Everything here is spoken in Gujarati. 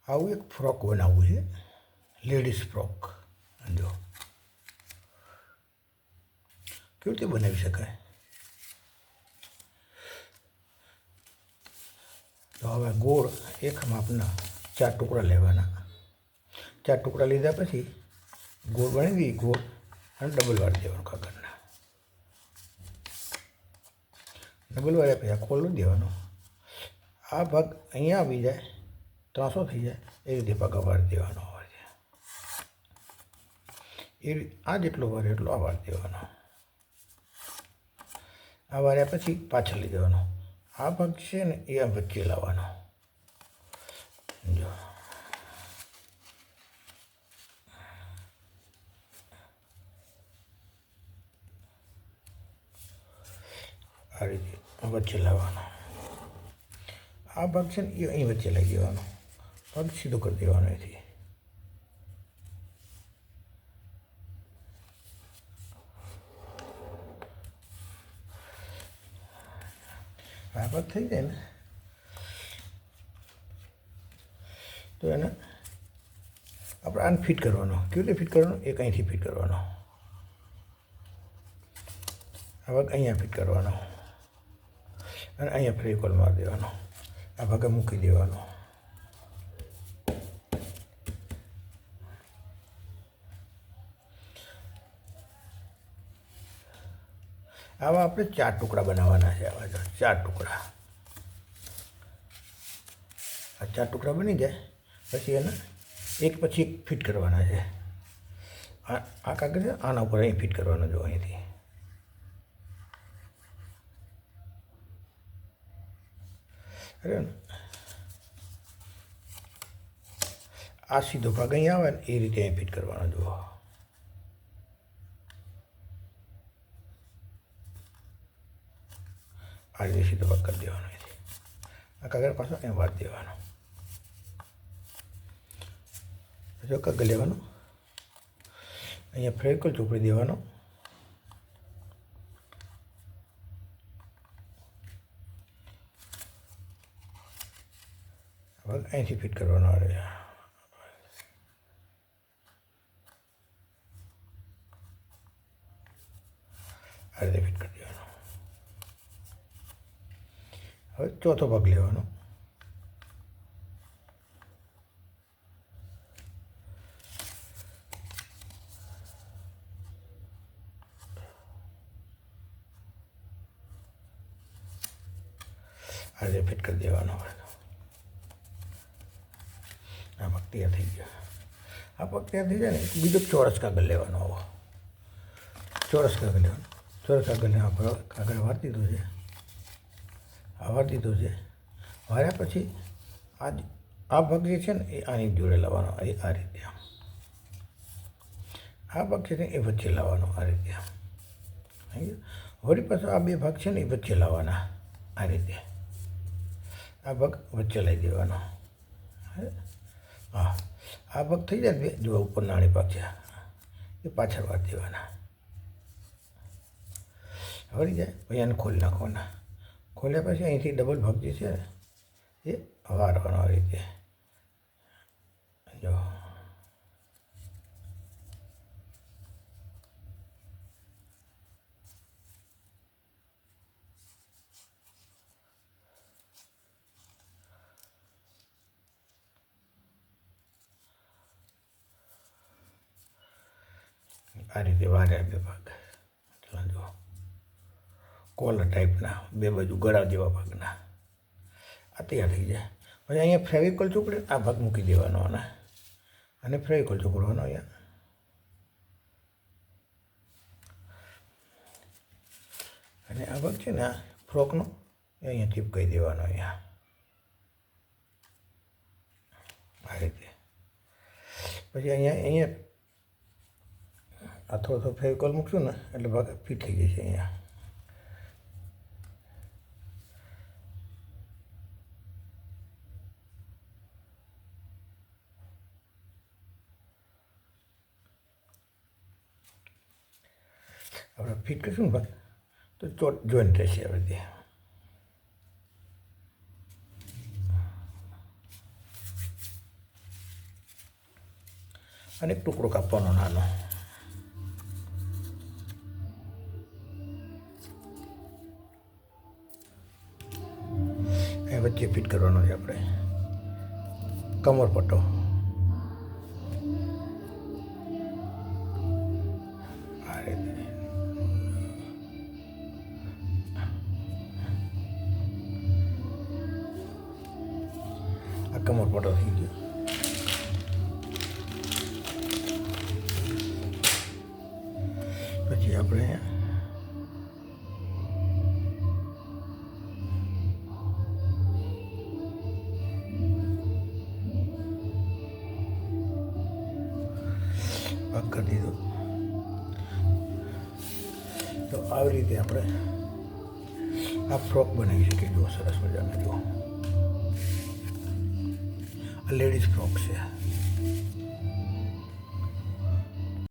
આવું એક ફ્રોક બનાવવું છે, લેડીઝ ફ્રોક. જો કેવી રીતે બનાવી શકાય. તો હવે ગોળ એક માપના 4 ટુકડા લેવાના. 4 ટુકડા લીધા પછી ગોળ વણી દઈએ, ગોળ અને ડબલ વાળી દેવાનું કાગળના. ડબલ વાળ્યા પછી આ ખોલી દેવાનો. આ ભાગ અહીંયા આવી જાય, ત્રાસો થઈ જાય એ રીતે ભાગ વાળી દેવાનો હોય છે. આ જેટલો વારે એટલો આ વાળી દેવાનો. આ વાર્યા પછી પાછળ લઈ જવાનો. આ ભાગ છે ને એ આ વચ્ચે લાવવાનો. જો આ રીતે વચ્ચે લાવવાનો. આ ભાગ છે ને એ અહીં વચ્ચે લઈ દેવાનો. ભાગ સીધો કરી દેવાનો એથી. આ ભાગ થઈ જાય ને તો એને આપણે આને ફિટ કરવાનો. કેવી રીતે ફિટ કરવાનો? એક અહીંથી ફિટ કરવાનો. આ ભાગ અહીંયા ફિટ કરવાનો અને અહીંયા ફેવિકોલ મારી દેવાનો. આ ભાગે મૂકી દેવાનો. આવા આપણે 4 ટુકડા બનાવવાના છે. આવા 4 ટુકડા. આ 4 ટુકડા બની જાય પછી એને એક પછી એક ફિટ કરવાના છે. આ કાગળ છે આના ઉપર અહીં ફિટ કરવાનો. જો અહીંથી અરે આ સીધો ભાગ અહીં આવે ને એ રીતે અહીં ફિટ કરવાનો. જુઓ આ રીતે સીધો ભાગ કરી દેવાનો. આ કાગળ પાછો અહીં વાળી દેવાનો. પછી કાગળ લેવાનો, અહીંયા ફેવિકોલ ચોપડી દેવાનો. ભાગ અહીંથી ફિટ કરવાનો. આવે આ રીતે ફિટ કરી દેવાનો. હવે ચોથો ભાગ લેવાનો. આ રીતે ફિટ કરી દેવાનો. આ ભાગ તૈયાર થઈ ગયો. આ ભાગ તૈયાર થઈ જાય ને બીજો ચોરસ કાગળ લેવાનો. આવો ચોરસ કાગળ લેવાનો. ચોરસ કાગળને કાગળ વાળી દીધો છે. આ વાળી દીધો છે. વાળ્યા પછી આ ભાગ જે છે ને એ આની જોડે લાવવાનો. આ રીતે આ ભાગ છે ને એ વચ્ચે લાવવાનો. આ રીતે વળી પાછો આ બે ભાગ છે ને એ વચ્ચે લાવવાના. આ રીતે આ ભાગ વચ્ચે લઈ દેવાનો. હા આ ભાગ થઈ જાય ને જો ઉપર નાની ભાગ છે એ પાછળ વાળી દેવાના. વળી જાય પછી એને ખોલી નાખવાના. ખોલ્યા પછી અહીંથી ડબલ ભાગ જે છે એ વાળવાનો. આ રીતે જો આ રીતે વાળ્યા બે ભાગ. જો કોલર ટાઈપના બે બાજુ ગળા જેવા ભાગના. આ તૈયાર થઈ જાય. પછી અહીંયા ફેવિકોલ ચોપડે આ ભાગ મૂકી દેવાનો. અને ફેવિકોલ ચોપડવાનો અહીંયા. અને આ ભાગ છે ને આ ફ્રોકનો એ અહીંયા ચીપકાઈ દેવાનો. અહીંયા આ રીતે પછી અહીંયા આ થોડો ફેવિકોલ મૂકશું ને એટલે ભાગ ફિટ થઈ જશે. અહીંયા આપણે ફિટ કરીશું ને ભાગ તો જોઈન્ટ રહેશે. આ રીતે અને એક ટુકડો કાપવાનો નાનો. એ વચ્ચે ફિટ કરવાનો છે આપણે કમર પટ્ટો. આ રીતે આ કમર પટ્ટો થઈ ગયો. પછી આપણે ભાગ કરી દીધો. તો આવી રીતે આપણે આ ફ્રોક બનાવી શકીએ. જુઓ સરસ મજાનો. જુઓ આ લેડીઝ ફ્રોક છે.